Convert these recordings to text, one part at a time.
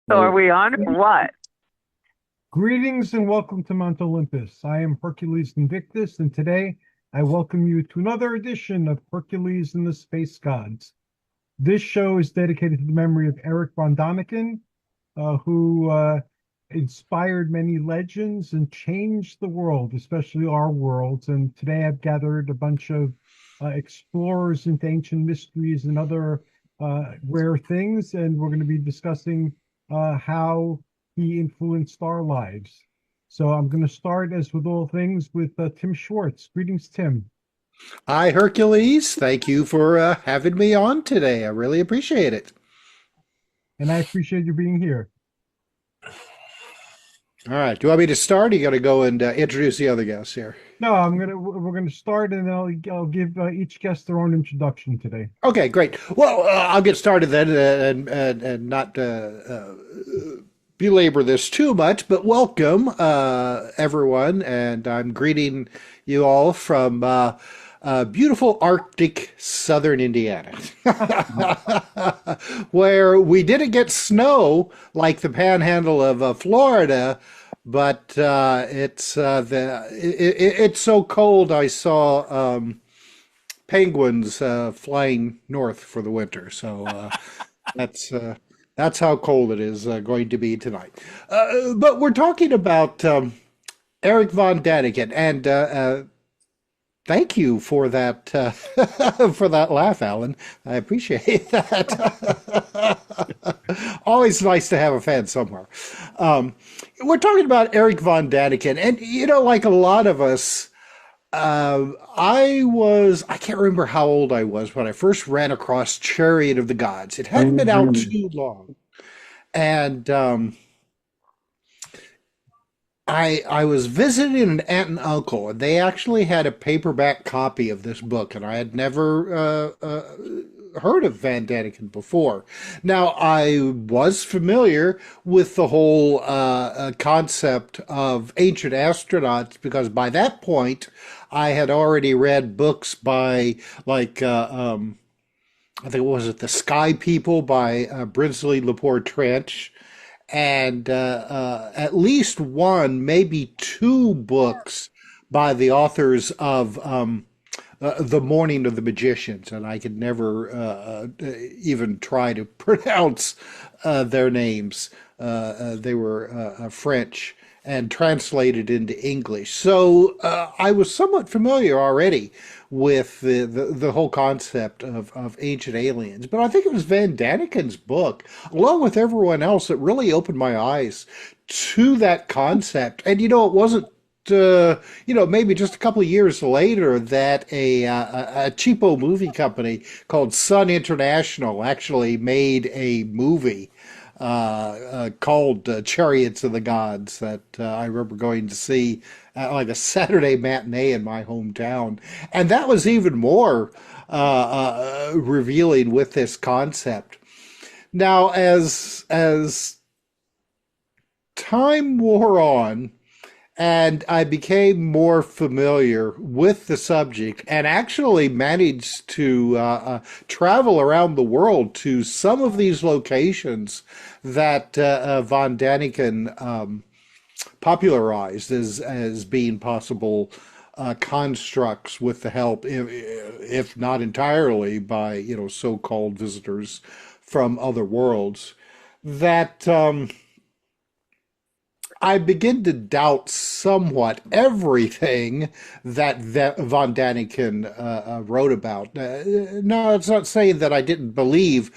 So are So, we on or what? greetings and welcome to Mount Olympus. I am Hercules Invictus, and today I welcome you to another edition of Hercules and the Space Gods. This show is dedicated to the memory of Erich von Daniken, who inspired many legends and changed the world, especially our worlds. And today I've gathered a bunch of explorers into ancient mysteries and other rare things, and we're going to be discussing how he influenced our lives. So I'm going to start, as with all things, with Tim Schwartz. Greetings, Tim. Hi, Hercules. Thank you for having me on today. I really appreciate it. And I appreciate you being here. All right. Do you want me to start? Or you got to go and introduce the other guests here. No, we're gonna start, and then I'll give each guest their own introduction today. Okay, great. Well, I'll get started then and not belabor this too much, but welcome, everyone. And I'm greeting you all from beautiful Arctic southern Indiana, where we didn't get snow like the panhandle of Florida, but it's so cold. I saw penguins flying north for the winter, so that's uh, that's how cold it is going to be tonight. But we're talking about Erich von Daniken, and thank you for that for that laugh, Alan. I appreciate that. Always nice to have a fan somewhere. Um, we're talking about Erich von Daniken, and like a lot of us, I can't remember how old I was when I first ran across Chariot of the Gods. It hadn't been out too long, and I was visiting an aunt and uncle, and they actually had a paperback copy of this book, and I had never heard of Van Daniken before. Now, I was familiar with the whole concept of ancient astronauts because by that point, I had already read books by I think was it The Sky People by Brinsley Lepore Trench and at least one, maybe two books by the authors of The Morning of the Magicians, and I could never even try to pronounce their names. They were French and translated into English. So I was somewhat familiar already with the whole concept of ancient aliens. But I think it was Van Daniken's book, along with everyone else, that really opened my eyes to that concept. And it wasn't maybe just a couple of years later that a cheapo movie company called Sun International actually made a movie called Chariots of the Gods that I remember going to see at like a Saturday matinee in my hometown. And that was even more revealing with this concept. Now, as time wore on, and I became more familiar with the subject and actually managed to travel around the world to some of these locations that von Daniken popularized as being possible constructs with the help, if not entirely, by so-called visitors from other worlds. That I begin to doubt somewhat everything that von Daniken wrote about. No, it's not saying that I didn't believe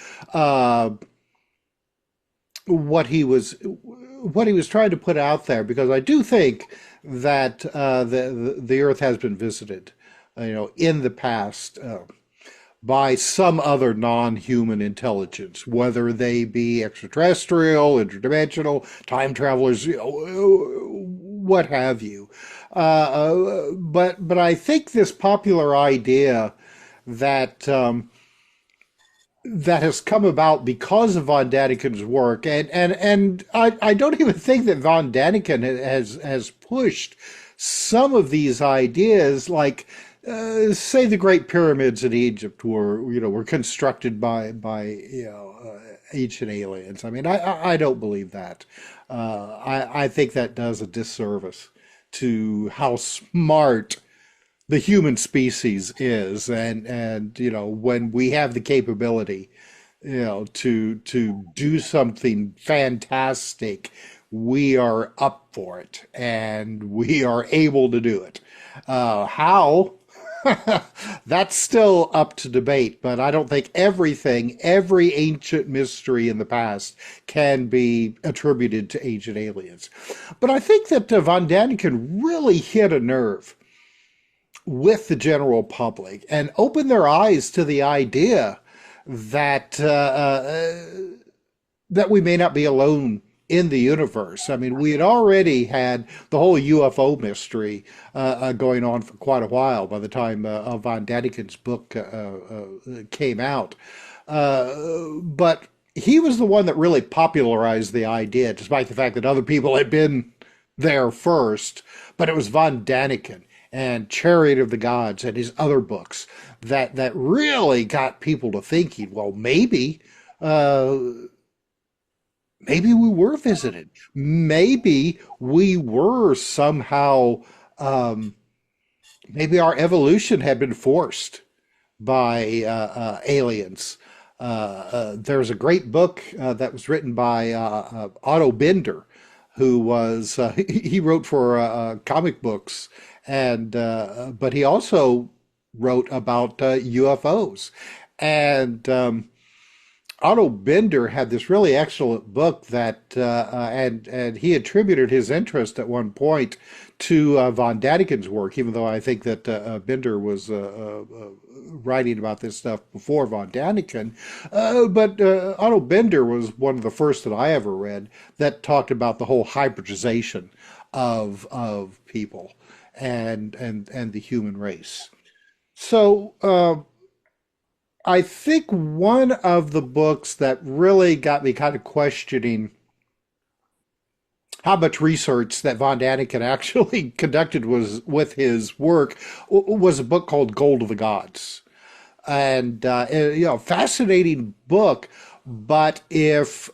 what he was trying to put out there, because I do think that the Earth has been visited, in the past. By some other non-human intelligence, whether they be extraterrestrial, interdimensional, time travelers, what have you. But I think this popular idea that that has come about because of von Daniken's work, and I don't even think that von Daniken has pushed some of these ideas, like say the Great Pyramids in Egypt were constructed by ancient aliens. I mean, I don't believe that. I think that does a disservice to how smart the human species is, and when we have the capability, to do something fantastic, we are up for it and we are able to do it. How? That's still up to debate, but I don't think every ancient mystery in the past can be attributed to ancient aliens. But I think that Von Daniken really hit a nerve with the general public and opened their eyes to the idea that that we may not be alone in the universe. I mean, we had already had the whole UFO mystery going on for quite a while by the time Von Daniken's book came out. But he was the one that really popularized the idea, despite the fact that other people had been there first. But it was Von Daniken and Chariot of the Gods and his other books that really got people to thinking, well, uh, maybe we were visited. Maybe we were somehow, um, maybe our evolution had been forced by aliens. There's a great book that was written by Otto Binder, who was he wrote for comic books, and but he also wrote about UFOs, and Otto Binder had this really excellent book that, and he attributed his interest at one point to von Daniken's work, even though I think that Binder was writing about this stuff before von Daniken. But Otto Binder was one of the first that I ever read that talked about the whole hybridization of people and the human race. So. I think one of the books that really got me kind of questioning how much research that von Daniken actually conducted was with his work was a book called Gold of the Gods. And fascinating book, but if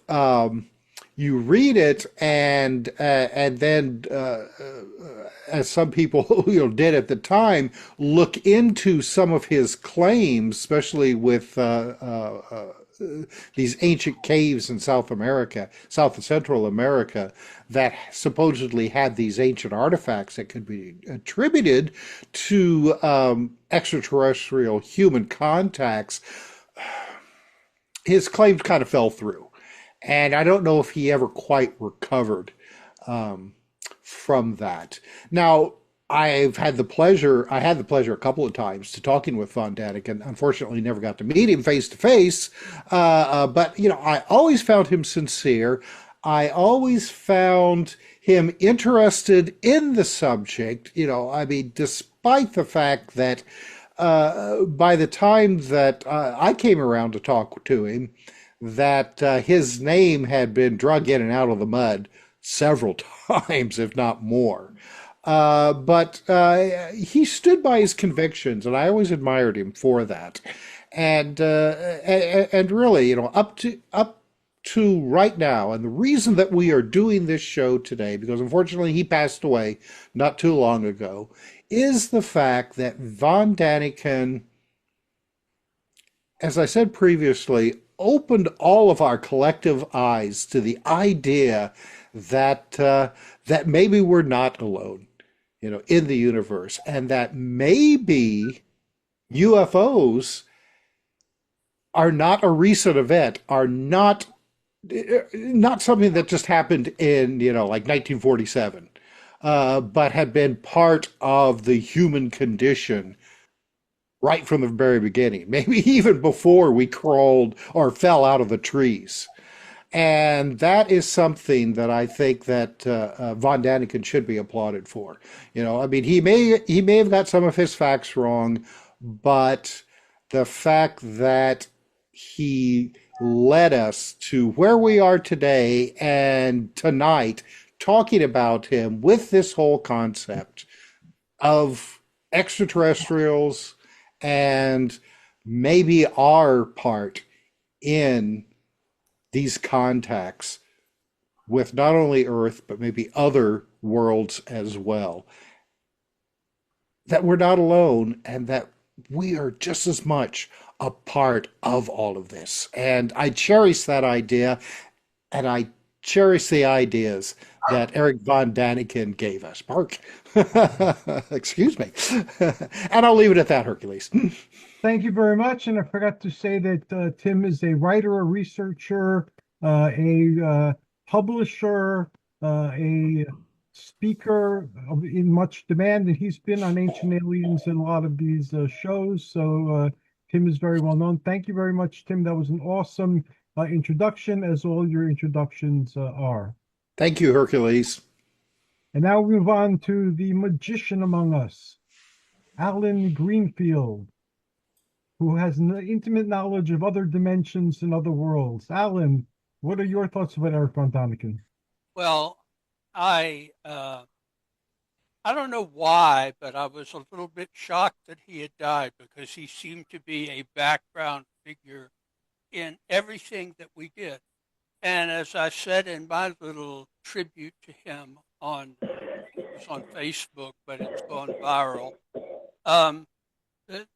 you read it and then as some people did at the time, look into some of his claims, especially with these ancient caves in South America, South and Central America, that supposedly had these ancient artifacts that could be attributed to extraterrestrial human contacts. His claims kind of fell through. And I don't know if he ever quite recovered from that. Now, I had the pleasure a couple of times to talking with Von Daniken. Unfortunately, never got to meet him face to face. But, I always found him sincere. I always found him interested in the subject. I mean, despite the fact that by the time that I came around to talk to him, that his name had been drug in and out of the mud several times, if not more. But he stood by his convictions, and I always admired him for that. And really, up to right now, and the reason that we are doing this show today, because unfortunately he passed away not too long ago, is the fact that Von Daniken, as I said previously, opened all of our collective eyes to the idea that that maybe we're not alone, in the universe, and that maybe UFOs are not a recent event, are not something that just happened in, like 1947, but had been part of the human condition right from the very beginning, maybe even before we crawled or fell out of the trees. And that is something that I think that von Daniken should be applauded for. I mean, he may have got some of his facts wrong, but the fact that he led us to where we are today and tonight, talking about him with this whole concept of extraterrestrials and maybe our part in these contacts with not only Earth, but maybe other worlds as well, that we're not alone and that we are just as much a part of all of this. And I cherish that idea, and I cherish the ideas that Erich von Daniken gave us. Mark, excuse me. And I'll leave it at that, Hercules. Thank you very much. And I forgot to say that Tim is a writer, a researcher, a publisher, a speaker in much demand, and he's been on Ancient Aliens and a lot of these shows. So Tim is very well known. Thank you very much, Tim. That was an awesome introduction, as all your introductions are. Thank you, Hercules. And now we move on to the magician among us, Alan Greenfield, who has an intimate knowledge of other dimensions and other worlds. Alan, what are your thoughts about Erich von Daniken? Well, I don't know why, but I was a little bit shocked that he had died because he seemed to be a background figure in everything that we did. And as I said in my little tribute to him on, I think it was on Facebook, but it's gone viral.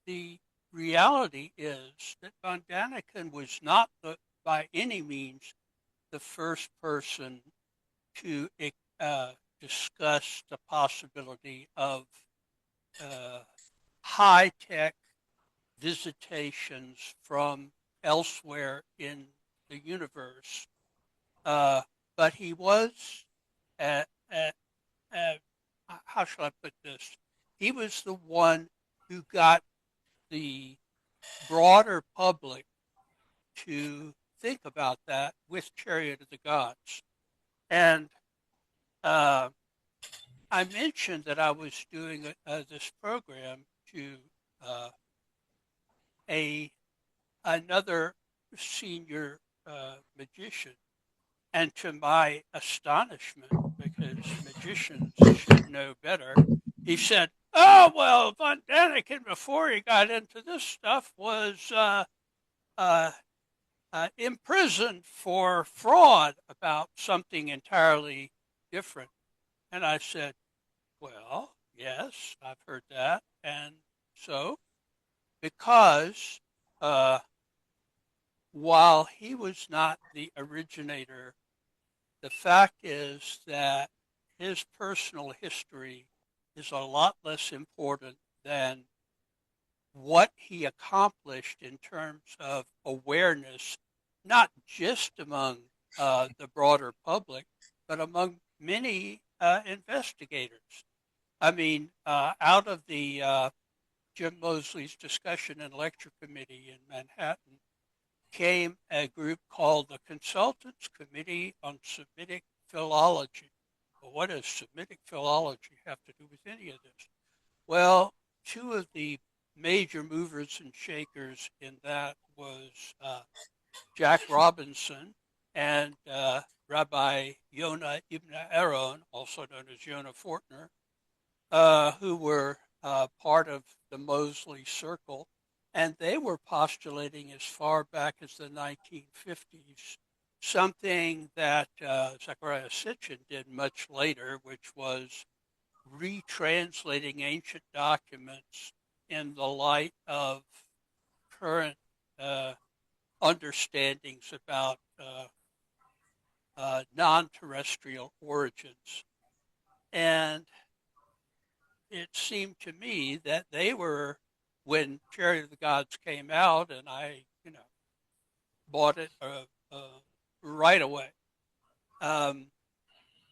The reality is that von Daniken was not by any means the first person to discuss the possibility of high-tech visitations from elsewhere in the universe. But he was, how shall I put this? He was the one who got the broader public to think about that with Chariot of the Gods. And I mentioned that I was doing this program to another senior magician, and to my astonishment, because magicians should know better, he said, "Oh well, von Daniken before he got into this stuff was imprisoned for fraud about something entirely different." And I said, "Well, yes, I've heard that." And so, because while he was not the originator, the fact is that his personal history is a lot less important than what he accomplished in terms of awareness, not just among the broader public, but among many investigators. I mean, out of the Jim Moseley's discussion and lecture committee in Manhattan came a group called the Consultants Committee on Semitic Philology. Well, what does Semitic philology have to do with any of this? Well, two of the major movers and shakers in that was Jack Robinson and Rabbi Yonah Ibn Aaron, also known as Yonah Fortner, who were part of the Moseley Circle. And they were postulating as far back as the 1950s something that Zecharia Sitchin did much later, which was retranslating ancient documents in the light of current understandings about non-terrestrial origins. And it seemed to me that they were, when Chariot of the Gods came out, and I, bought it right away. In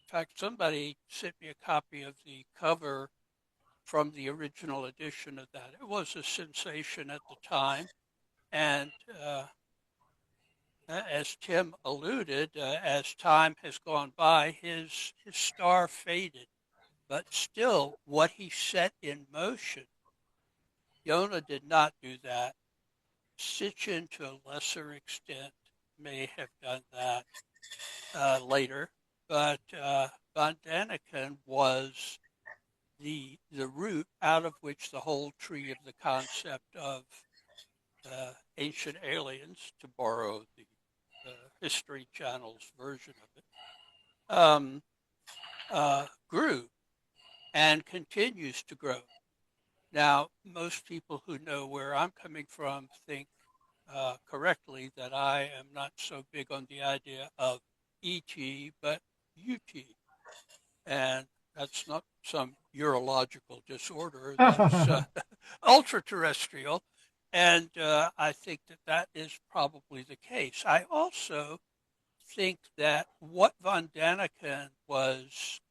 fact, somebody sent me a copy of the cover from the original edition of that. It was a sensation at the time, and as Tim alluded, as time has gone by, his star faded. But still, what he set in motion, Yonah did not do that. Sitchin, to a lesser extent, may have done that later, but von Daniken was the root out of which the whole tree of the concept of ancient aliens, to borrow the History Channel's version of it, grew and continues to grow. Now, most people who know where I'm coming from think correctly that I am not so big on the idea of ET, but UT. And that's not some urological disorder, that's ultra terrestrial. And I think that that is probably the case. I also think that what von Daniken was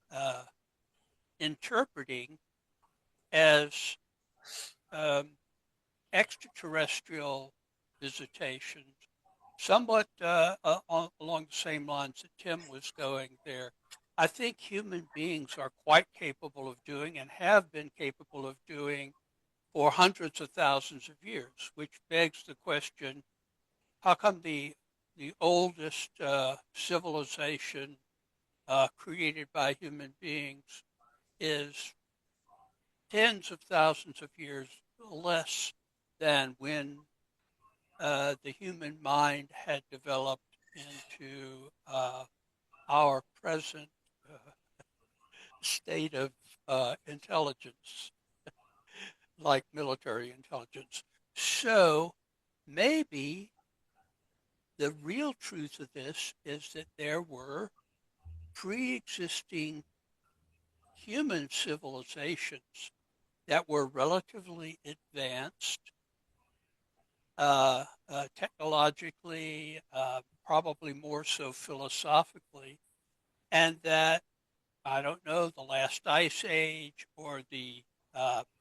interpreting as um, extraterrestrial visitations, somewhat along the same lines that Tim was going there. I think human beings are quite capable of doing and have been capable of doing for hundreds of thousands of years, which begs the question, how come the oldest civilization created by human beings is tens of thousands of years less than when the human mind had developed into our present state of intelligence, like military intelligence. So maybe the real truth of this is that there were pre-existing human civilizations that were relatively advanced technologically, probably more so philosophically, and that, I don't know, the last ice age or the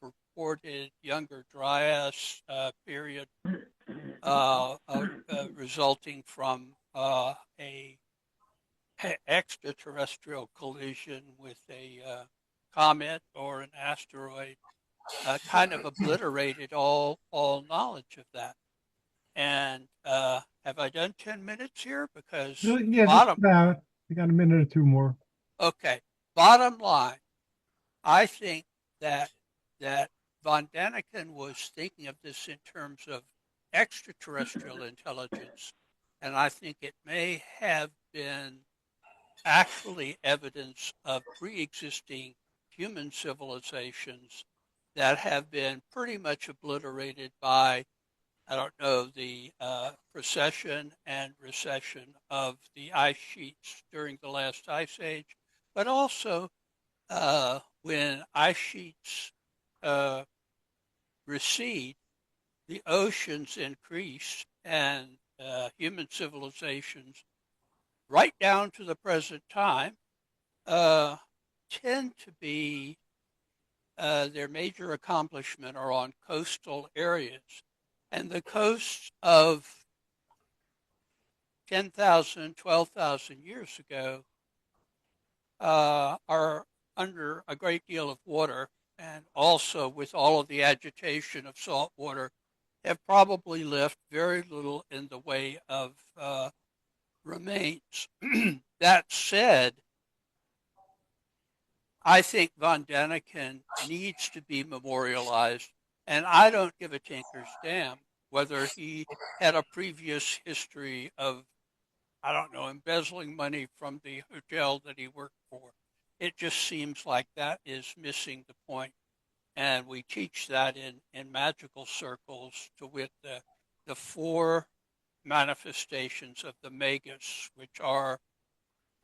purported Younger Dryas period resulting from a extraterrestrial collision with a comet or an asteroid kind of obliterated all knowledge of that. And have I done 10 minutes here? Because Yeah, just bottom, about. We got a minute or two more. okay, bottom line, I think that von Daniken was thinking of this in terms of extraterrestrial intelligence, and I think it may have been actually evidence of pre-existing human civilizations that have been pretty much obliterated by, I don't know, the precession and recession of the ice sheets during the last ice age, but also when ice sheets uh, recede, the oceans increase, and human civilizations, right down to the present time, uh, tend to be their major accomplishment are on coastal areas. And the coasts of 10,000, 12,000 years ago are under a great deal of water, and also with all of the agitation of salt water, have probably left very little in the way of remains. That said, I think von Daniken needs to be memorialized, and I don't give a tinker's damn whether he had a previous history of, I don't know, embezzling money from the hotel that he worked for. It just seems like that is missing the point. And we teach that in magical circles, to wit the four manifestations of the magus, which are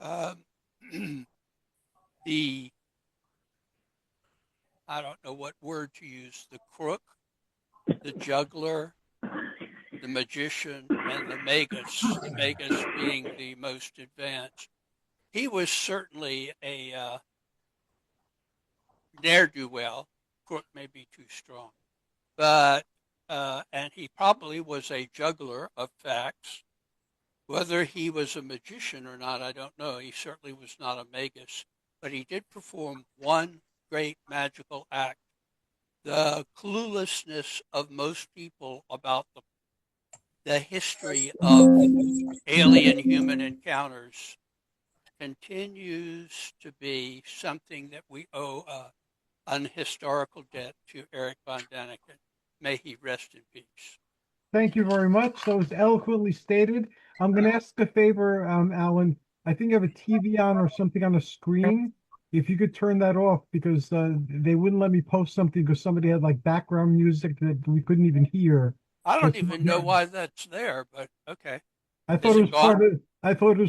um, the, I don't know what word to use, the crook, the juggler, the magician, and the magus being the most advanced. He was certainly a ne'er-do-well. Crook may be too strong, but and he probably was a juggler of facts. Whether he was a magician or not, I don't know. He certainly was not a magus, but he did perform one great magical act. The cluelessness of most people about the history of alien human encounters continues to be something that we owe an historical debt to Erich von Daniken. May he rest in peace. Thank you very much. That was eloquently stated. I'm going to ask a favor, Alan. I think you have a TV on or something on the screen. If you could turn that off, because they wouldn't let me post something because somebody had like background music that we couldn't even hear. I So don't even know why that's there, but okay. I thought Is it it was gone?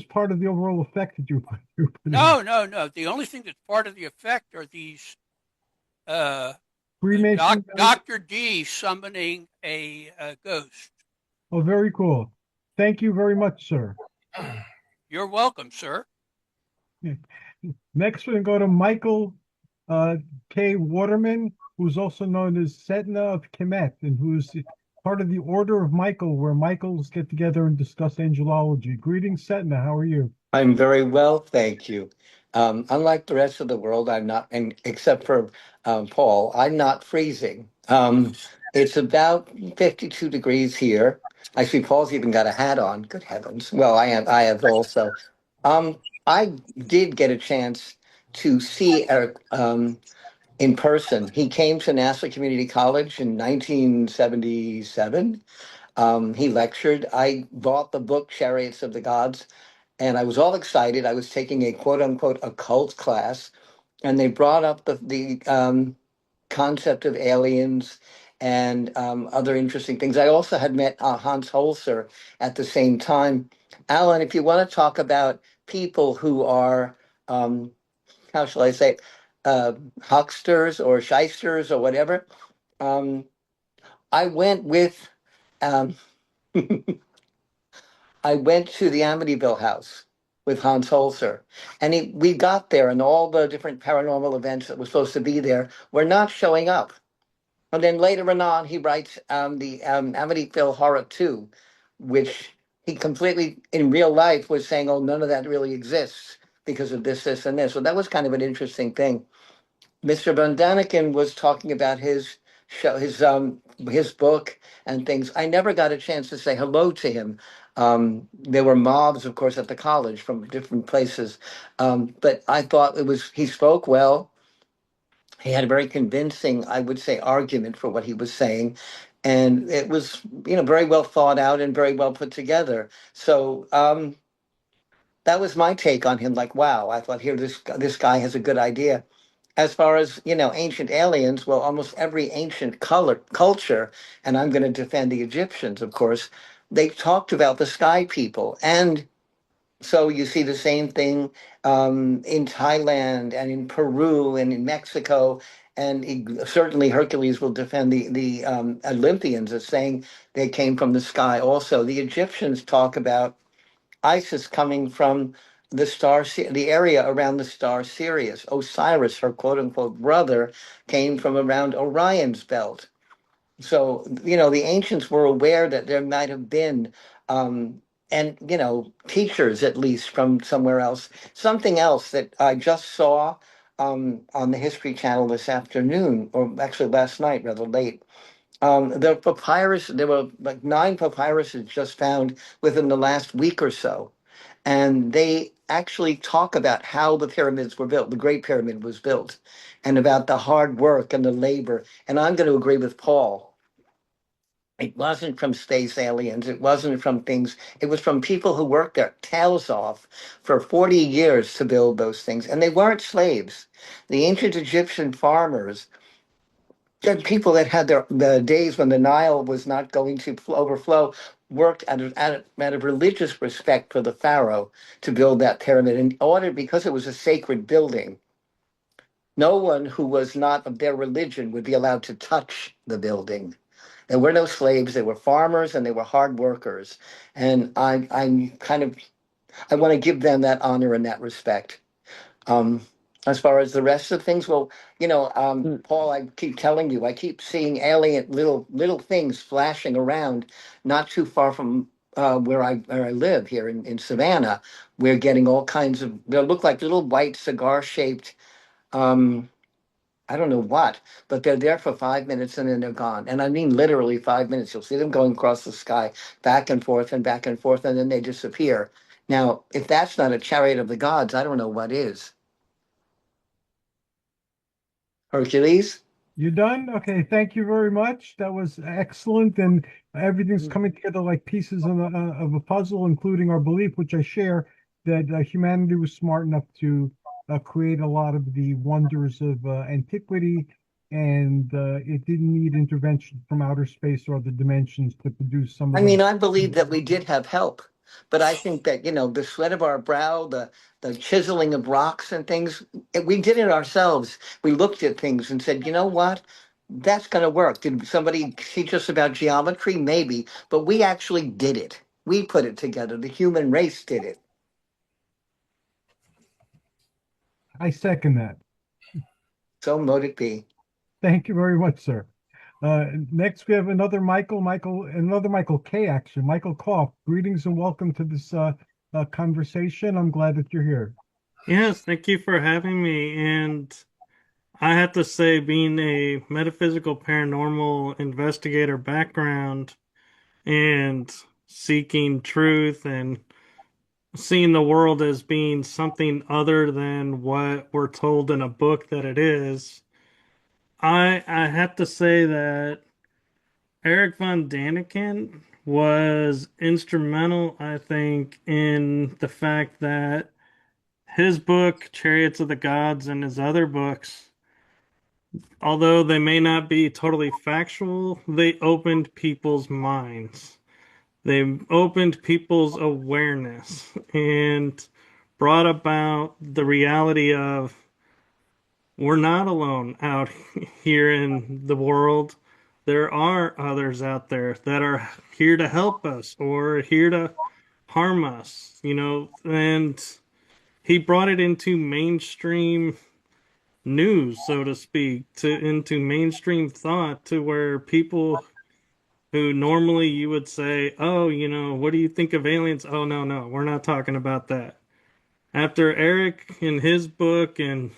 part of the overall effect that you were putting in. No, no, no. The only thing that's part of the effect are these uh, Freemason guys. Dr. D summoning a ghost. Oh, very cool. Thank you very much, sir. You're welcome, sir. Next, we're going to go to Michael uh, K. Waterman, who's also known as Setna of Khemet, and who's part of the Order of Michael, where Michaels get together and discuss angelology. Greetings, Setna. How are you? I'm very well, thank you. Unlike the rest of the world, I'm not, and except for Paul, I'm not freezing. It's about 52 degrees here. I see Paul's even got a hat on. Good heavens. Well, I have also. Um, I did get a chance to see Eric in person. He came to Nassau Community College in 1977. He lectured. I bought the book Chariots of the Gods and I was all excited. I was taking a quote unquote occult class, and they brought up the concept of aliens and other interesting things. I also had met Hans Holzer at the same time. Alan, if you want to talk about people who are, um, how shall I say, hucksters or shysters or whatever, um, I went with. Um, I went to the Amityville house with Hans Holzer, and we got there, and all the different paranormal events that were supposed to be there were not showing up. And then later on, he writes the Amityville Horror 2, which he completely, in real life, was saying, oh, none of that really exists because of this, this, and this. So that was kind of an interesting thing. Mr. Von Daniken was talking about his show, his book and things. I never got a chance to say hello to him. There were mobs, of course, at the college from different places, but I thought he spoke well. He had a very convincing, I would say, argument for what he was saying, and it was, very well thought out and very well put together. So that was my take on him. Like, wow, I thought here this guy has a good idea. As far as ancient aliens, well, almost every ancient culture, and I'm going to defend the Egyptians, of course, they talked about the sky people, and so you see the same thing in Thailand and in Peru and in Mexico, and certainly Hercules will defend the Olympians as saying they came from the sky. Also, the Egyptians talk about Isis coming from the area around the star Sirius. Osiris, her quote unquote brother, came from around Orion's belt. So, the ancients were aware that there might have been, and, teachers at least from somewhere else. Something else that I just saw on the History Channel this afternoon, or actually last night, rather late. The papyrus, there were like 9 papyruses just found within the last week or so, and they actually talk about how the pyramids were built, the Great Pyramid was built, and about the hard work and the labor. And I'm going to agree with Paul. It wasn't from space aliens. It wasn't from things. It was from people who worked their tails off for 40 years to build those things. And they weren't slaves. The ancient Egyptian farmers, and people that had the days when the Nile was not going to overflow, worked out of religious respect for the pharaoh to build that pyramid in order, because it was a sacred building. No one who was not of their religion would be allowed to touch the building. There were no slaves. They were farmers and they were hard workers. And I want to give them that honor and that respect. Um, as far as the rest of things, well, Paul, I keep telling you, I keep seeing alien little things flashing around, not too far from where I live here in Savannah. We're getting all kinds of. They look like little white cigar shaped. Um, I don't know what, but they're there for 5 minutes and then they're gone. And I mean literally 5 minutes. You'll see them going across the sky, back and forth, and then they disappear. Now, if that's not a chariot of the gods, I don't know what is. Hercules? You done? Okay, thank you very much. That was excellent, and everything's coming together like pieces of a puzzle, including our belief, which I share, that humanity was smart enough to create a lot of the wonders of antiquity, and it didn't need intervention from outer space or other dimensions to produce some I of the. mean, I believe that we did have help, but I think that, the sweat of our brow, the chiseling of rocks and things, we did it ourselves. We looked at things and said, you know what? That's going to work. Did somebody teach us about geometry? Maybe, but we actually did it. We put it together. The human race did it. I second that. So mote it be. Thank you very much, sir. Next, we have another Michael K. Actually, Michael Koff. Greetings and welcome to this conversation. I'm glad that you're here. Yes, thank you for having me. And I have to say, being a metaphysical paranormal investigator background and seeking truth and seeing the world as being something other than what we're told in a book that it is, I have to say that Erich von Daniken was instrumental, I think, in the fact that his book, Chariots of the Gods, and his other books, although they may not be totally factual, they opened people's minds. They opened people's awareness and brought about the reality of we're not alone out here in the world. There are others out there that are here to help us or here to harm us, and he brought it into mainstream news, so to speak, into mainstream thought to where people who normally you would say, "Oh, what do you think of aliens?" Oh, no, no, we're not talking about that. After Eric in his book and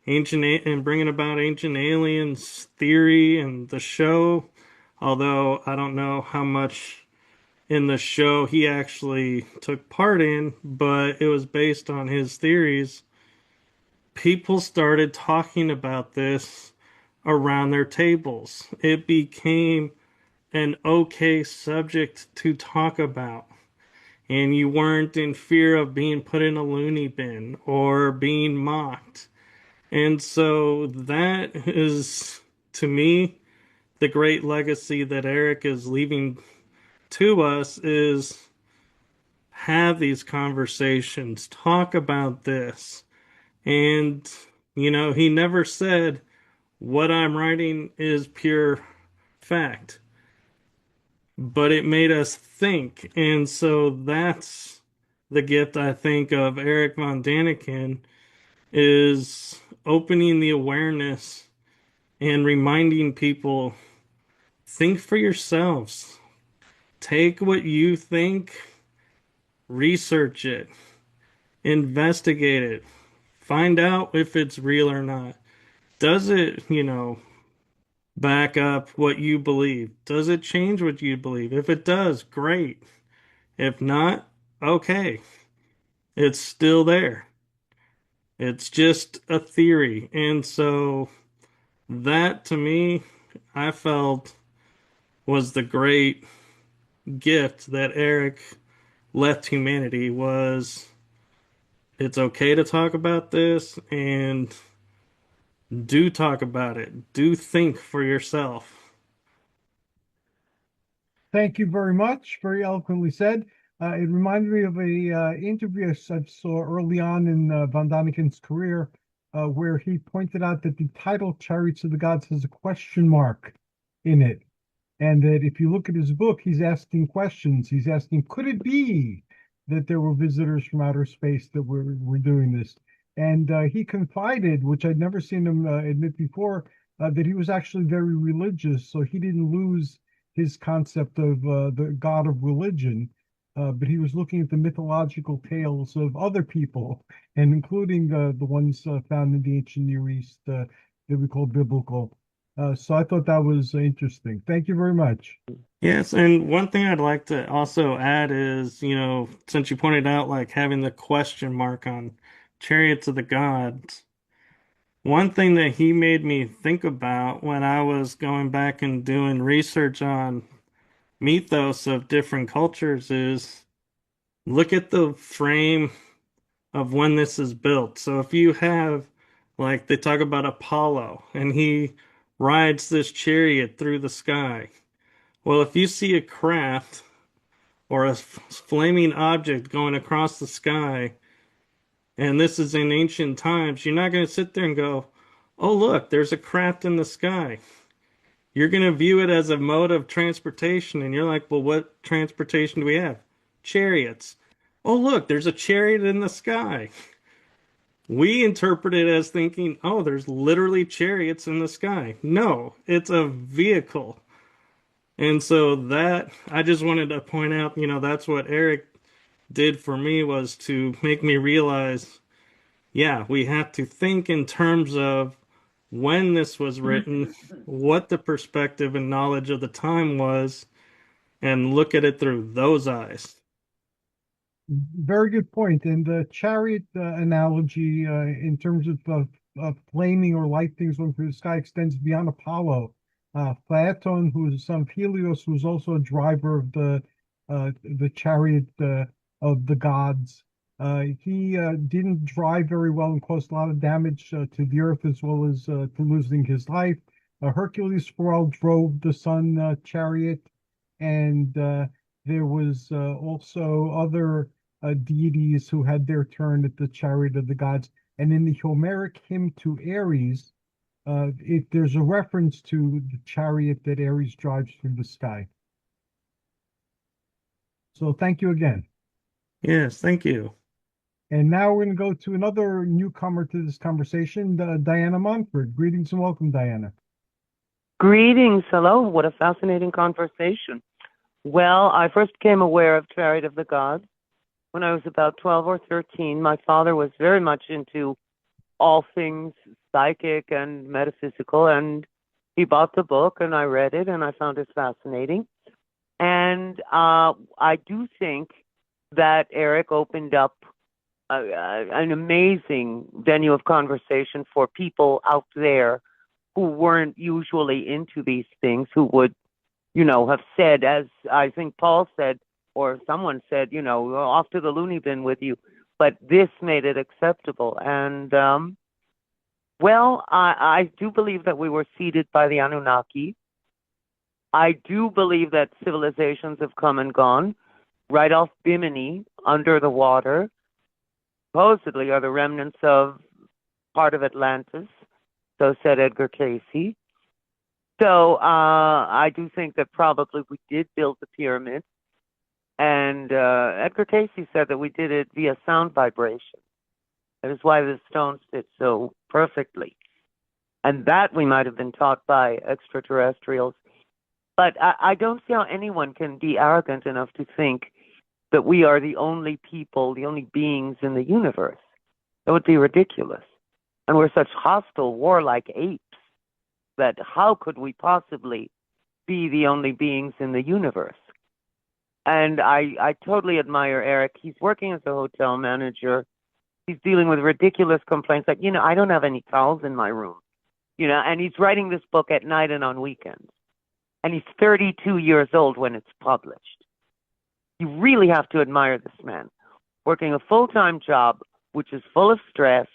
and bringing about ancient aliens theory and the show, although I don't know how much in the show he actually took part in, but it was based on his theories. People started talking about this around their tables. It became an okay subject to talk about. And you weren't in fear of being put in a loony bin or being mocked. And so that is, to me, the great legacy that Eric is leaving to us is have these conversations, talk about this. And, he never said, what I'm writing is pure fact, but it made us think. And so that's the gift, I think, of Erich von Daniken is opening the awareness and reminding people, think for yourselves. Take what you think, research it, investigate it, find out if it's real or not. Does it, back up what you believe? Does it change what you believe? If it does, great. If not, okay. It's still there. It's just a theory. And so that to me, I felt was the great gift that Eric left humanity was it's okay to talk about this and do talk about it. Do think for yourself. Thank you very much. Very eloquently said. It reminded me of a interview I saw early on in von Daniken's career, where he pointed out that the title "Chariots of the Gods" has a question mark in it, and that if you look at his book, he's asking questions. He's asking, could it be that there were visitors from outer space that were doing this? And he confided, which I'd never seen him admit before, that he was actually very religious, so he didn't lose his concept of the god of religion, but he was looking at the mythological tales of other people, and including the ones found in the ancient Near East that we call biblical. So I thought that was interesting. Thank you very much. Yes, and one thing I'd like to also add is, since you pointed out like having the question mark on Chariots of the Gods, one thing that he made me think about when I was going back and doing research on mythos of different cultures is look at the frame of when this is built. So if you have, like, they talk about Apollo and he rides this chariot through the sky. Well, if you see a craft or a flaming object going across the sky, and this is in ancient times, you're not going to sit there and go, oh, look, there's a craft in the sky. You're going to view it as a mode of transportation, and you're like, well, what transportation do we have? Chariots. Oh, look, there's a chariot in the sky. We interpret it as thinking, oh, there's literally chariots in the sky. No, it's a vehicle. And so that, I just wanted to point out, that's what Eric did for me, was to make me realize, yeah, we have to think in terms of when this was written, what the perspective and knowledge of the time was, and look at it through those eyes. Very good point. And the chariot analogy, in terms of flaming or light things going through the sky, extends beyond Apollo. Phaeton, who is the son of Helios, who was also a driver of the chariot of the gods. He didn't drive very well and caused a lot of damage to the earth, as well as to losing his life. Hercules for all drove the sun chariot, and there was also other deities who had their turn at the chariot of the gods. And in the Homeric hymn to Ares, there's a reference to the chariot that Ares drives through the sky. So thank you again. Yes, thank you. And now we're going to go to another newcomer to this conversation, Diana Montford. Greetings and welcome, Diana. Greetings. Hello. What a fascinating conversation. Well, I first became aware of Chariot of the Gods when I was about 12 or 13. My father was very much into all things psychic and metaphysical, and he bought the book, and I read it, and I found it fascinating. And I do think that Eric opened up an amazing venue of conversation for people out there who weren't usually into these things, who would, have said, as I think Paul said, or someone said, off to the loony bin with you. But this made it acceptable. And, I do believe that we were seeded by the Anunnaki. I do believe that civilizations have come and gone. Right off Bimini, under the water, supposedly are the remnants of part of Atlantis. So said Edgar Cayce. So I do think that probably we did build the pyramid. And Edgar Cayce said that we did it via sound vibration. That is why the stones fit so perfectly. And that we might have been taught by extraterrestrials. But I don't see how anyone can be arrogant enough to think that we are the only people, the only beings in the universe. That would be ridiculous. And we're such hostile, warlike apes that how could we possibly be the only beings in the universe? And I totally admire Eric. He's working as a hotel manager. He's dealing with ridiculous complaints like, I don't have any towels in my room, and he's writing this book at night and on weekends. And he's 32 years old when it's published. You really have to admire this man, working a full-time job, which is full of stress,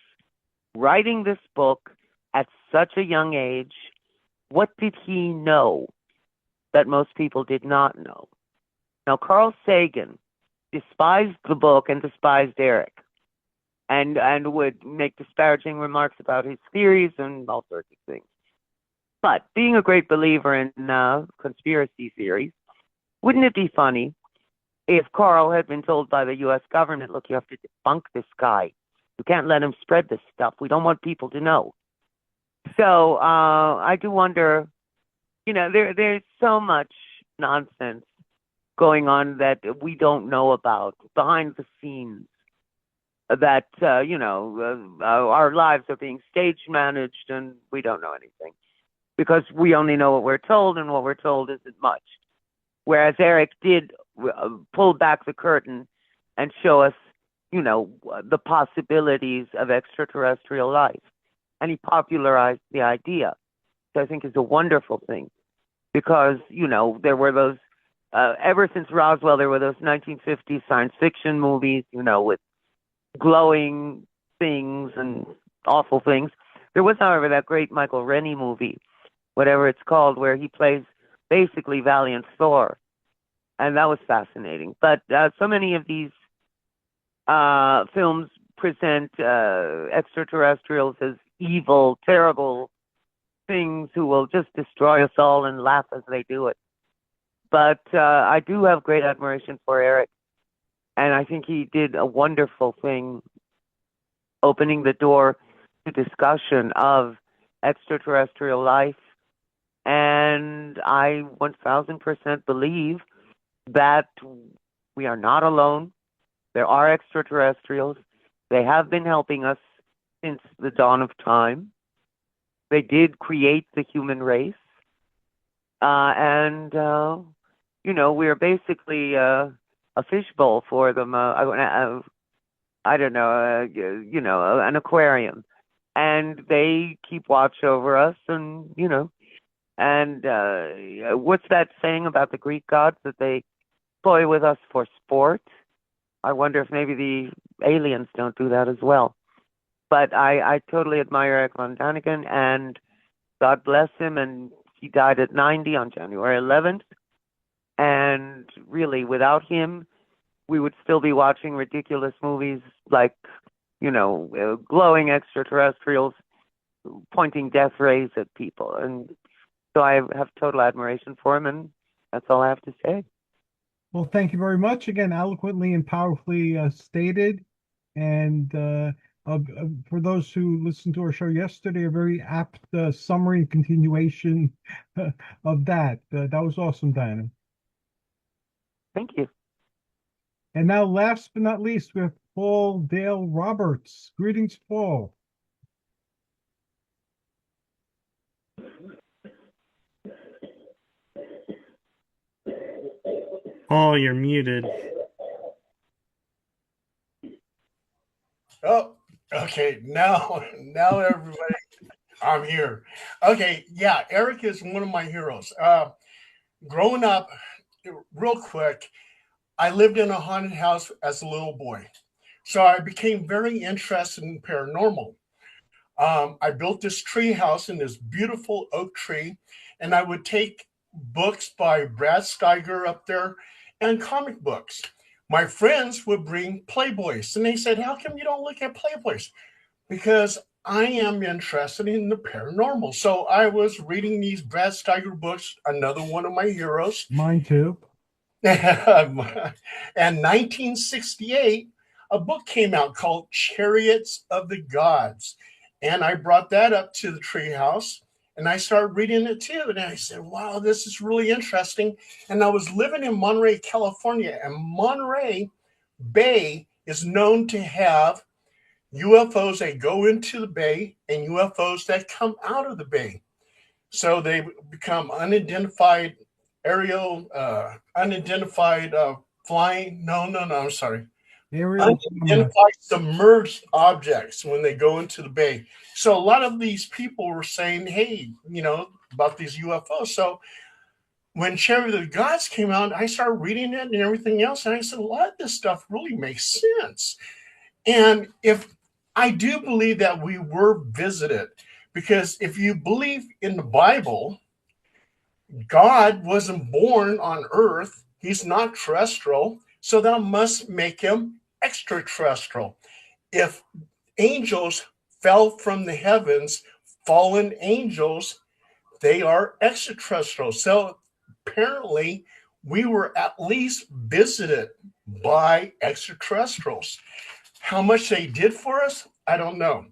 writing this book at such a young age. What did he know that most people did not know? Now, Carl Sagan despised the book and despised Eric, and would make disparaging remarks about his theories and all sorts of things. But being a great believer in conspiracy theories, wouldn't it be funny if Carl had been told by the U.S. government, look, you have to debunk this guy. You can't let him spread this stuff. We don't want people to know. So I do wonder, there's so much nonsense going on that we don't know about behind the scenes, that, our lives are being stage managed and we don't know anything because we only know what we're told, and what we're told isn't much. Whereas Eric did pull back the curtain and show us, the possibilities of extraterrestrial life. and he popularized the idea, which I think is a wonderful thing, because, you know, there were those, ever since Roswell, there were those 1950s science fiction movies, you know, with glowing things and awful things. There was, however, that great Michael Rennie movie, whatever it's called, where he plays basically Valiant Thor, and that was fascinating. But so many of these films present extraterrestrials as evil, terrible things who will just destroy us all and laugh as they do it. But I do have great admiration for Erich, and I think he did a wonderful thing opening the door to discussion of extraterrestrial life. And I 1000% believe that we are not alone. There are extraterrestrials. They have been helping us since the dawn of time. They did create the human race. And you know, we're basically a fishbowl for them. I don't know, you know, an aquarium. And they keep watch over us, and, you know, and what's that saying about the Greek gods, that they toy with us for sport? I wonder if maybe the aliens don't do that as well. But I totally admire Erich von Daniken, and God bless him, and he died at 90 on January 11th. And really, without him, we would still be watching ridiculous movies like, you know, glowing extraterrestrials pointing death rays at people. And so I have total admiration for him, and that's all I have to say. Well, thank you very much. Again, eloquently and powerfully stated. And for those who listened to our show yesterday, a very apt summary and continuation of that. That was awesome, Diana. Thank you. And now, last but not least, we have Paul Dale Roberts. Greetings, Paul. Paul, you're muted. Oh, okay. Now everybody, I'm here. Okay, yeah, Erich is one of my heroes. Growing up, real quick, I lived in a haunted house as a little boy. So I became very interested in paranormal. I built this tree house in this beautiful oak tree, and I would take books by Brad Steiger up there and comic books. My friends would bring Playboys, and they said, "How come you don't look at Playboys?" Because I am interested in the paranormal. So I was reading these Brad Steiger books, another one of my heroes. Mine too. And 1968, a book came out called Chariots of the Gods. And I brought that up to the treehouse, and I started reading it too. And I said, wow, this is really interesting. And I was living in Monterey, California, and Monterey Bay is known to have UFOs that go into the bay and UFOs that come out of the bay. So they become unidentified unidentified flying. No, I'm sorry. Unidentified submerged objects when they go into the bay. So a lot of these people were saying, hey, you know, about these UFOs. So when Chariot of the Gods came out, I started reading it and everything else. And I said, a lot of this stuff really makes sense. And if I do believe that we were visited, because if you believe in the Bible, God wasn't born on earth. He's not terrestrial. So that must make him extraterrestrial. If angels fell from the heavens, fallen angels, they are extraterrestrial. So apparently we were at least visited by extraterrestrials. How much they did for us, I don't know.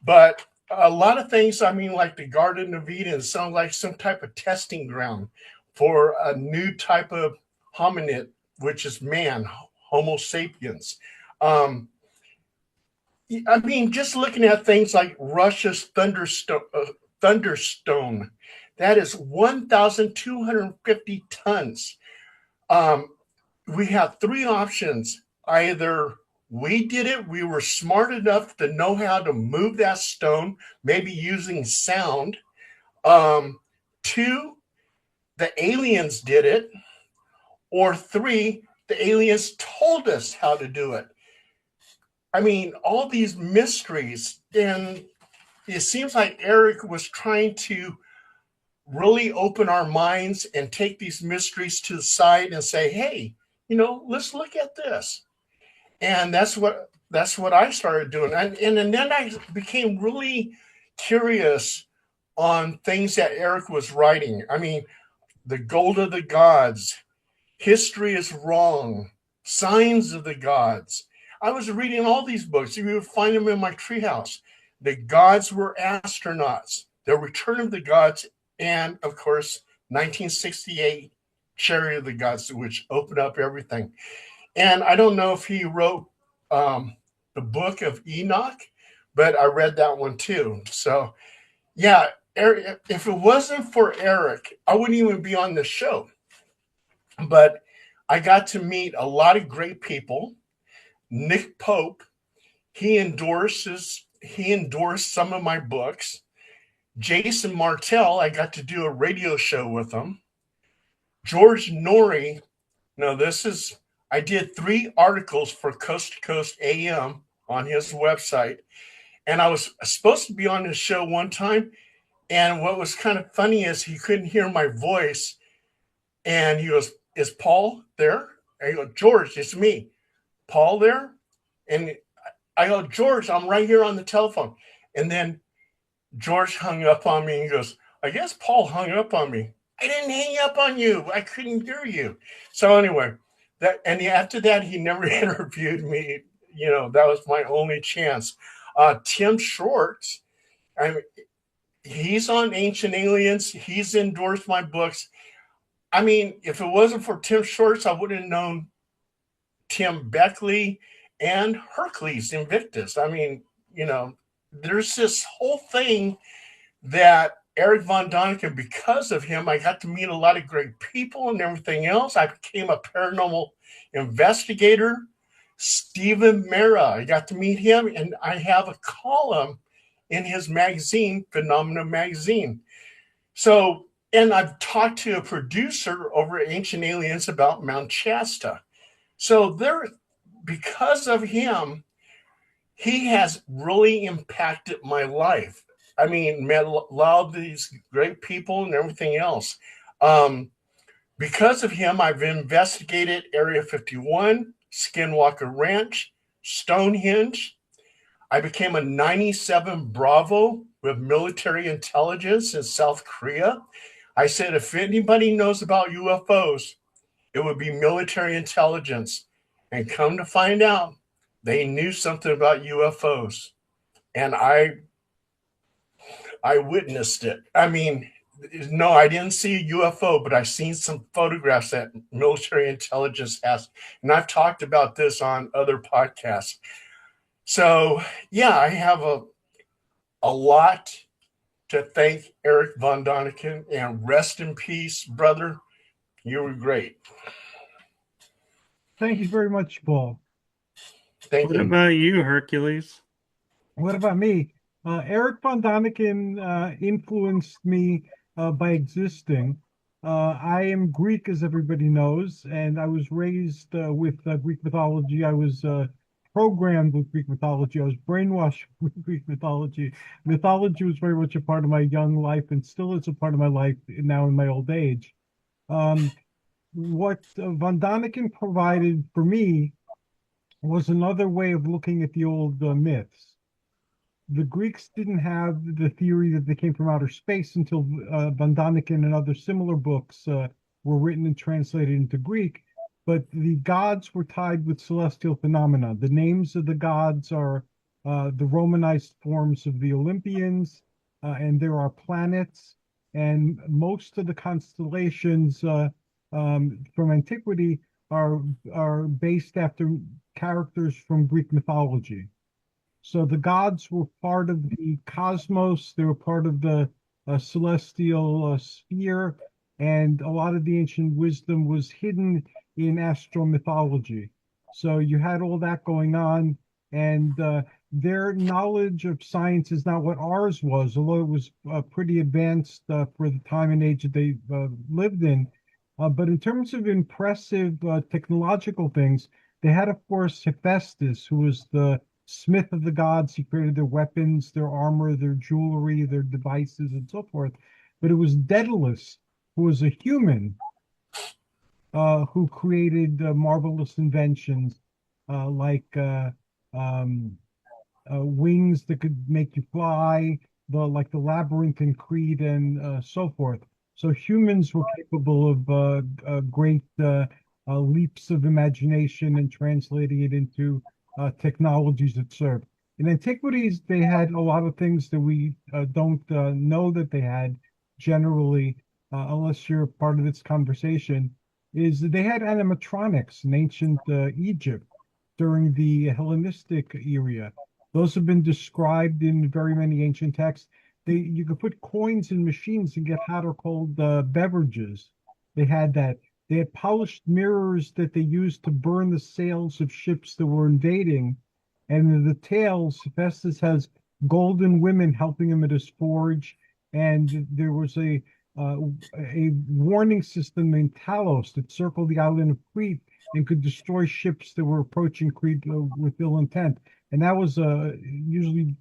But a lot of things, I mean, like the Garden of Eden sound like some type of testing ground for a new type of hominid, which is man, Homo sapiens. I mean, just looking at things like Russia's Thunderstone, that is 1,250 tons. We have three options: either We did it. We were smart enough to know how to move that stone, maybe using sound. 2, the aliens did it. Or 3, the aliens told us how to do it. I mean, all these mysteries. And it seems like Erich was trying to really open our minds and take these mysteries to the side and say, hey, let's look at this. And that's what I started doing. And then I became really curious on things that Erich was writing. I mean, The Gold of the Gods, History is Wrong, Signs of the Gods. I was reading all these books. You would find them in my treehouse. The Gods Were Astronauts, The Return of the Gods, and of course, 1968, Chariot of the Gods, which opened up everything. And I don't know if he wrote the book of Enoch, but I read that one too. So, yeah, if it wasn't for Erich, I wouldn't even be on the show. But I got to meet a lot of great people. Nick Pope, he endorsed some of my books. Jason Martell, I got to do a radio show with him. George Norrie, I did 3 articles for Coast to Coast AM on his website. And I was supposed to be on his show one time. And what was kind of funny is he couldn't hear my voice. And he goes, is Paul there? I go, George, it's me. Paul there? And I go, George, I'm right here on the telephone. And then George hung up on me and goes, I guess Paul hung up on me. I didn't hang up on you. I couldn't hear you. So anyway, after that, he never interviewed me. That was my only chance. Tim Schwartz, he's on Ancient Aliens. He's endorsed my books. I mean, if it wasn't for Tim Schwartz, I wouldn't have known Tim Beckley and Hercules Invictus. I mean, there's this whole thing that Erich von Daniken, because of him, I got to meet a lot of great people and everything else. I became a paranormal investigator. Stephen Mera, I got to meet him, and I have a column in his magazine, Phenomena Magazine. So, and I've talked to a producer over at Ancient Aliens about Mount Shasta. So because of him, he has really impacted my life. I mean, met a lot of these great people and everything else. Because of him, I've investigated Area 51, Skinwalker Ranch, Stonehenge. I became a 97 Bravo with military intelligence in South Korea. I said, if anybody knows about UFOs, it would be military intelligence. And come to find out, they knew something about UFOs. And I witnessed it. I mean, no, I didn't see a UFO, but I've seen some photographs that military intelligence has. And I've talked about this on other podcasts. So, yeah, I have a lot to thank Erich von Daniken, and rest in peace, brother. You were great. Thank you very much, Paul. What about you, Hercules? What about me? Erich von Daniken influenced me by existing. I am Greek, as everybody knows, and I was raised with Greek mythology. I was programmed with Greek mythology. I was brainwashed with Greek mythology. Mythology was very much a part of my young life and still is a part of my life now in my old age. What von Daniken provided for me was another way of looking at the old myths. The Greeks didn't have the theory that they came from outer space until von Daniken and other similar books were written and translated into Greek. But the gods were tied with celestial phenomena. The names of the gods are the Romanized forms of the Olympians, and there are planets. And most of the constellations from antiquity are based after characters from Greek mythology. So the gods were part of the cosmos. They were part of the celestial sphere, and a lot of the ancient wisdom was hidden in astral mythology. So you had all that going on, and their knowledge of science is not what ours was, although it was pretty advanced for the time and age that they lived in. But in terms of impressive technological things, they had, of course, Hephaestus, who was the smith of the gods. He created their weapons, their armor, their jewelry, their devices, and so forth. But it was Daedalus, who was a human, who created marvelous inventions like um, wings that could make you fly, like the labyrinth in Crete, and so forth. So humans were capable of great leaps of imagination and translating it into technologies that serve. In antiquities, they had a lot of things that we don't know that they had generally, unless you're part of this conversation. Is that they had animatronics in ancient Egypt during the Hellenistic era. Those have been described in very many ancient texts. You could put coins in machines and get hot or cold beverages. They had that. They had polished mirrors that they used to burn the sails of ships that were invading. And in the tales, Hephaestus has golden women helping him at his forge. And there was a warning system named Talos that circled the island of Crete and could destroy ships that were approaching Crete with ill intent. And that was usually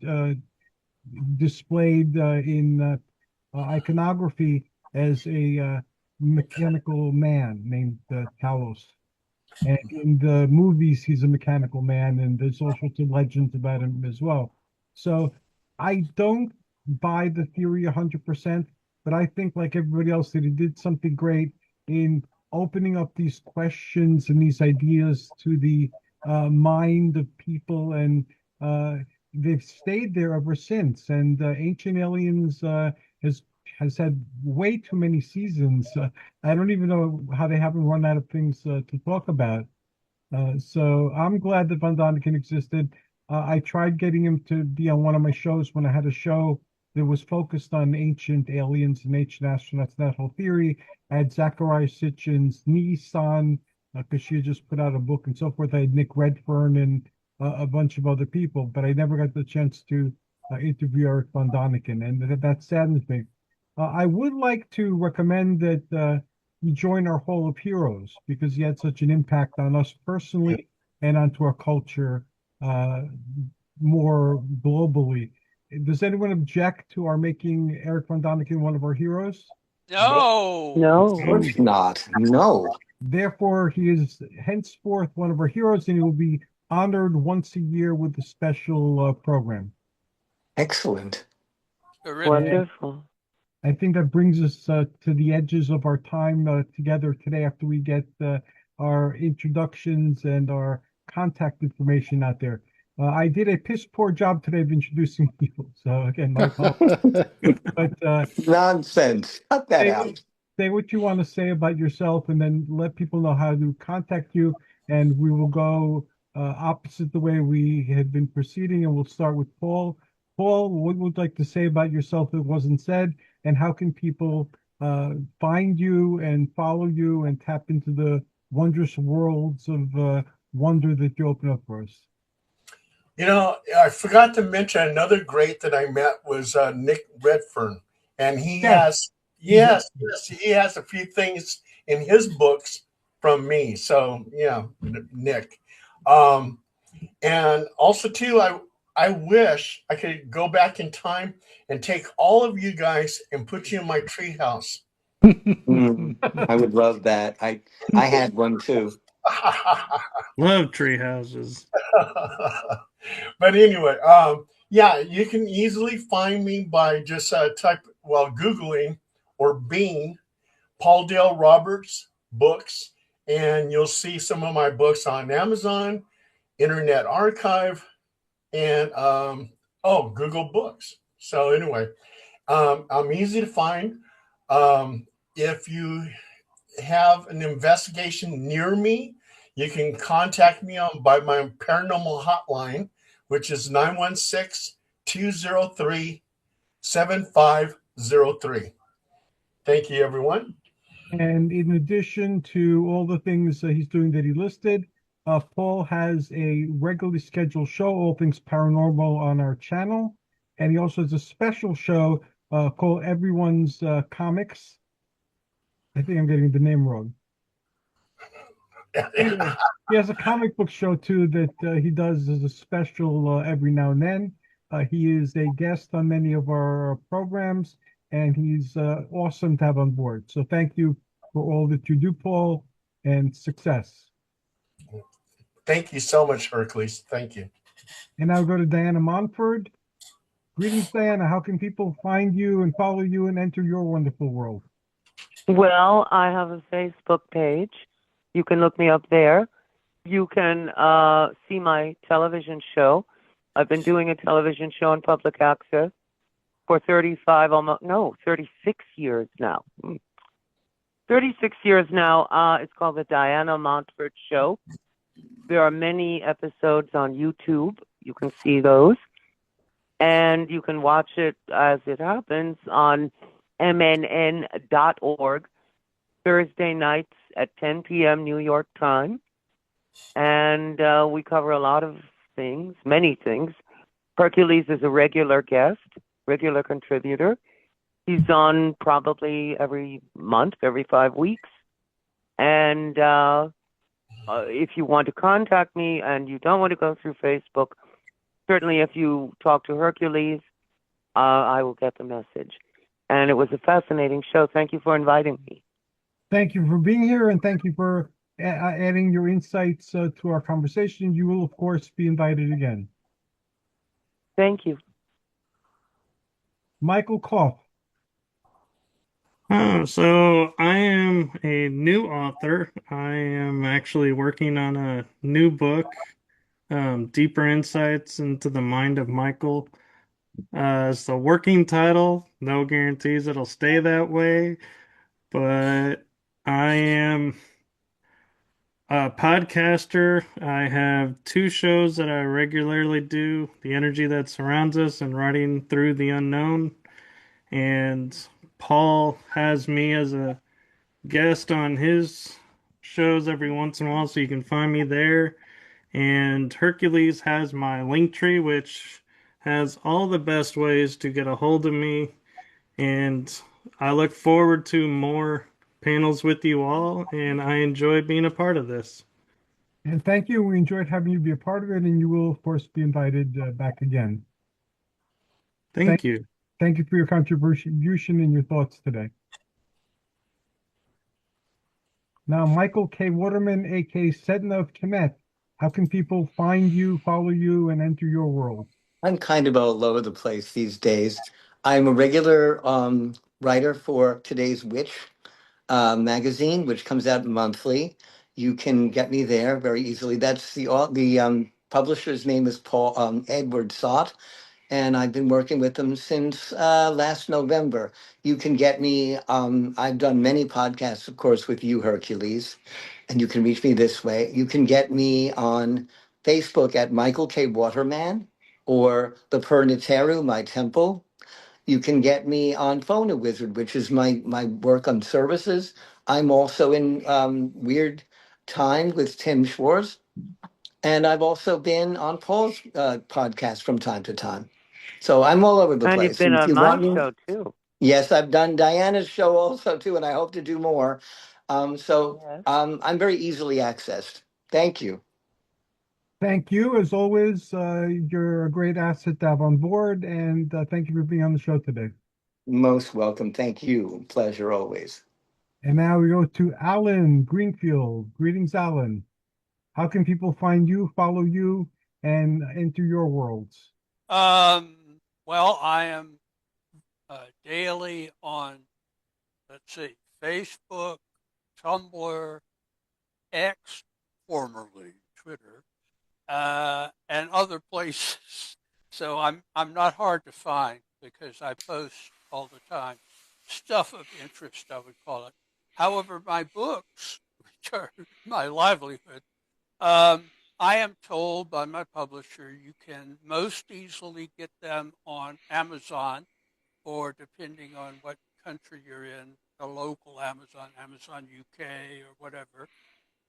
displayed in iconography as a mechanical man named Talos. And in the movies, he's a mechanical man, and there's all sorts of legends about him as well. So I don't buy the theory 100%, but I think, like everybody else, that he did something great in opening up these questions and these ideas to the mind of people, and they've stayed there ever since. And Ancient Aliens has had way too many seasons. I don't even know how they haven't run out of things to talk about. So I'm glad that Von Daniken existed. I tried getting him to be on one of my shows when I had a show that was focused on ancient aliens and ancient astronauts, that whole theory. I had Zachariah Sitchin's niece on, because she had just put out a book and so forth. I had Nick Redfern and a bunch of other people, but I never got the chance to interview Erich von Daniken, and that saddens me. I would like to recommend that you join our Hall of Heroes, because he had such an impact on us personally and onto our culture more globally. Does anyone object to our making Erich von Daniken one of our heroes? No. Of course not. No. Therefore, he is henceforth one of our heroes, and he will be honored once a year with a special program. Excellent. Terrific. Wonderful. I think that brings us to the edges of our time together today, after we get our introductions and our contact information out there. I did a piss poor job today of introducing people. So again, my apologies. But Nonsense. Cut that out. say what you want to say about yourself, and then let people know how to contact you. And we will go opposite the way we had been proceeding, and we'll start with Paul. Paul, what would you like to say about yourself that wasn't said, and how can people find you and follow you and tap into the wondrous worlds of wonder that you open up for us? You know, I forgot to mention another great that I met was Nick Redfern, and he has he has a few things in his books from me. So yeah, Nick, and also too, I wish I could go back in time and take all of you guys and put you in my treehouse. I would love that. I had one too. Love tree houses. But anyway, yeah, you can easily find me by just Googling or Bing Paul Dale Roberts books, and you'll see some of my books on Amazon, Internet Archive, and Google Books. So anyway, I'm easy to find. If you have an investigation near me, you can contact me by my paranormal hotline, which is 916-203-7503. Thank you, everyone. And in addition to all the things he's doing that he listed, Paul has a regularly scheduled show, All Things Paranormal, on our channel. And he also has a special show called Everyone's Comics. I think I'm getting the name wrong. Anyway, he has a comic book show too that he does as a special every now and then. He is a guest on many of our programs, and he's awesome to have on board. So thank you for all that you do, Paul, and success. Thank you so much, Hercules. Thank you. And now we go to Diana Montford. Greetings, Diana. How can people find you and follow you and enter your wonderful world? Well, I have a Facebook page. You can look me up there. You can see my television show. I've been doing a television show in public access for 36 years now. 36 years now. It's called The Diana Montford Show. There are many episodes on YouTube. You can see those. And you can watch it as it happens on mnn.org, Thursday nights at 10 p.m. New York time. And we cover a lot of things, many things. Hercules is a regular guest, regular contributor. He's on probably every month, every 5 weeks. And if you want to contact me and you don't want to go through Facebook, certainly if you talk to Hercules, I will get the message. And it was a fascinating show. Thank you for inviting me. Thank you for being here, and thank you for adding your insights to our conversation. You will, of course, be invited again. Thank you. Michael Koff. So I am a new author. I am actually working on a new book, Deeper Insights into the Mind of Michael. It's the working title. No guarantees it'll stay that way, but I am a podcaster. I have 2 shows that I regularly do, The Energy That Surrounds Us and Writing Through the Unknown. And Paul has me as a guest on his shows every once in a while, so you can find me there. And Hercules has my link tree, which has all the best ways to get a hold of me. And I look forward to more panels with you all, and I enjoy being a part of this. And thank you. We enjoyed having you be a part of it, and you will, of course, be invited back again. Thank you. Thank you for your contribution and your thoughts today. Now, Michael K. Waterman, a.k.a. Setna of Khemet. How can people find you, follow you, and enter your world? I'm kind of all over the place these days. I'm a regular writer for Today's Witch magazine, which comes out monthly. You can get me there very easily. That's the publisher's name is Paul Edward Sott, and I've been working with them since last November. You can get me. I've done many podcasts, of course, with you, Hercules, and you can reach me this way. You can get me on Facebook at Michael K. Waterman or the Perniteru, my temple. You can get me on Phone a Wizard, which is my work on services. I'm also in Weird Time with Tim Schwartz. And I've also been on Paul's podcast from time to time. So I'm all over the And place. you've been And if on you my want me, show, too. yes, I've done Diana's show also, too, and I hope to do more. Yes. I'm very easily accessed. Thank you. Thank you. As always, you're a great asset to have on board, and thank you for being on the show today. Most welcome. Thank you. Pleasure always. And now we go to Alan Greenfield. Greetings, Alan. How can people find you, follow you, and enter your worlds? Well, I am daily on, let's see, Facebook, Tumblr, X, formerly Twitter, and other places. So I'm not hard to find because I post all the time. Stuff of interest, I would call it. However, my books, which are my livelihood, I am told by my publisher you can most easily get them on Amazon, or depending on what country you're in, the local Amazon, Amazon UK or whatever.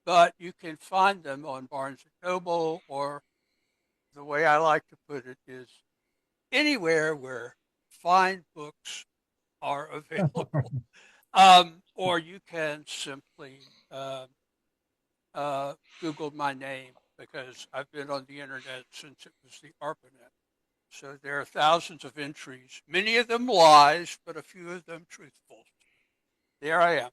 but you can find them on Barnes & Noble, or the way I like to put it is anywhere where fine books are available. Or you can simply Google my name, because I've been on the internet since it was the ARPANET. So there are thousands of entries, many of them lies, but a few of them truthful. There I am.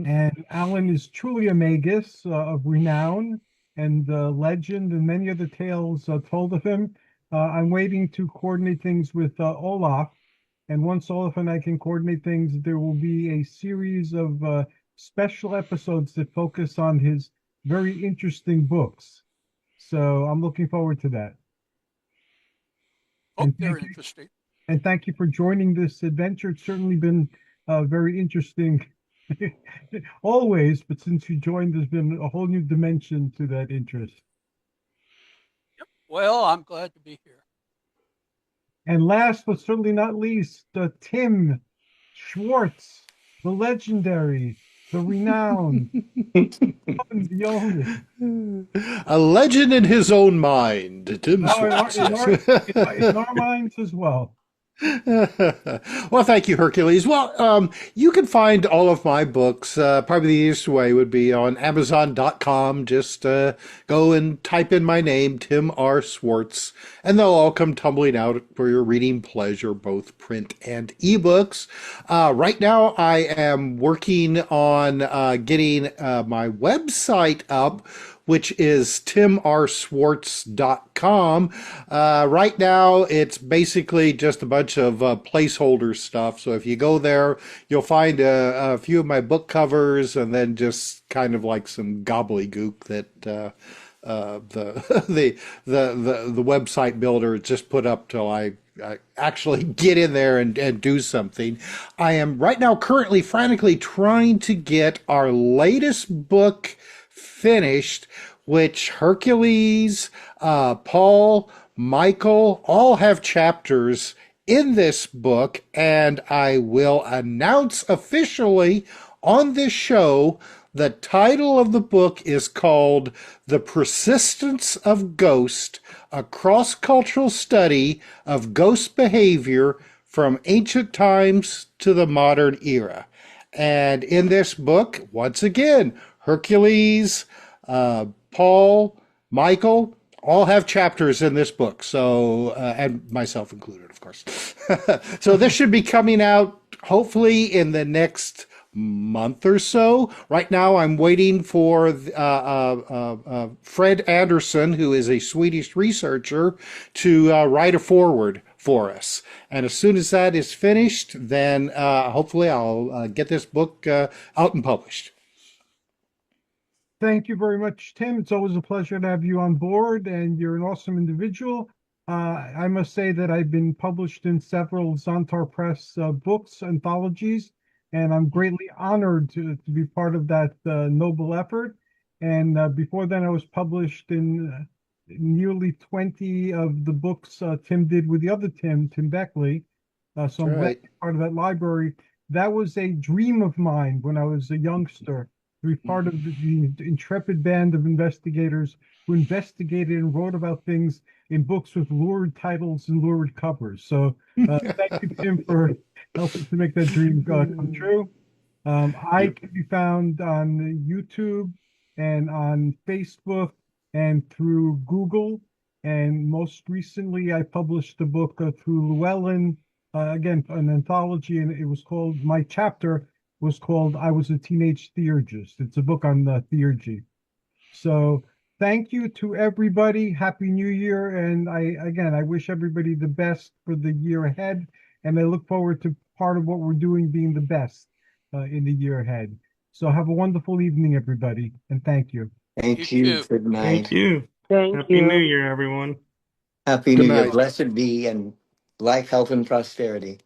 And Alan is truly a magus of renown and legend, and many of the tales told of him. I'm waiting to coordinate things with Olaf, and once Olaf and I can coordinate things, there will be a series of special episodes that focus on his very interesting books. So I'm looking forward to that. Hope they're interesting. And thank you for joining this adventure. It's certainly been very interesting always, but since you joined, there's been a whole new dimension to that interest. Yep. Well, I'm glad to be here. And last but certainly not least, Tim Swartz, the legendary, the renowned, the only. A legend in his own mind, Tim Swartz. In our minds as well. Well, thank you, Hercules. Well, you can find all of my books. Probably the easiest way would be on Amazon.com. Just go and type in my name, Tim R. Swartz, and they'll all come tumbling out for your reading pleasure, both print and ebooks. Right now, I am working on getting my website up, which is timrswartz.com. Right now, it's basically just a bunch of placeholder stuff. So if you go there, you'll find a few of my book covers, and then just kind of like some gobbledygook that the website builder just put up till I actually get in there and do something. I am right now currently frantically trying to get our latest book finished, which Hercules, Paul, Michael all have chapters in this book, and I will announce officially on this show the title of the book is called The Persistence of Ghost, a cross-cultural study of ghost behavior from ancient times to the modern era. And in this book, once again, Hercules, Paul, Michael, all have chapters in this book. So, and myself included, of course. So this should be coming out hopefully in the next month or so. Right now, I'm waiting for Fred Anderson, who is a Swedish researcher, to write a foreword for us. And as soon as that is finished, then hopefully I'll get this book out and published. Thank you very much, Tim. It's always a pleasure to have you on board, and you're an awesome individual. I must say that I've been published in several Zontar Press books, anthologies, and I'm greatly honored to be part of that noble effort. And before then, I was published in nearly 20 of the books Tim did with the other Tim Beckley. So I'm glad to be part of that library. That was a dream of mine when I was a youngster, to be part of the intrepid band of investigators who investigated and wrote about things in books with lurid titles and lurid covers. So thank you, Tim, for helping to make that dream come true. I can be found on YouTube and on Facebook and through Google. And most recently, I published a book through Llewellyn, again, an anthology, and it was called, my chapter was called I Was a Teenage Theurgist. It's a book on theurgy. So thank you to everybody. Happy New Year. And I wish everybody the best for the year ahead. And I look forward to part of what we're doing being the best in the year ahead. So have a wonderful evening, everybody. And thank you. Thank you. Good night. Thank you. Happy New Year, everyone. Happy New Year. Blessed be, and life, health, and prosperity.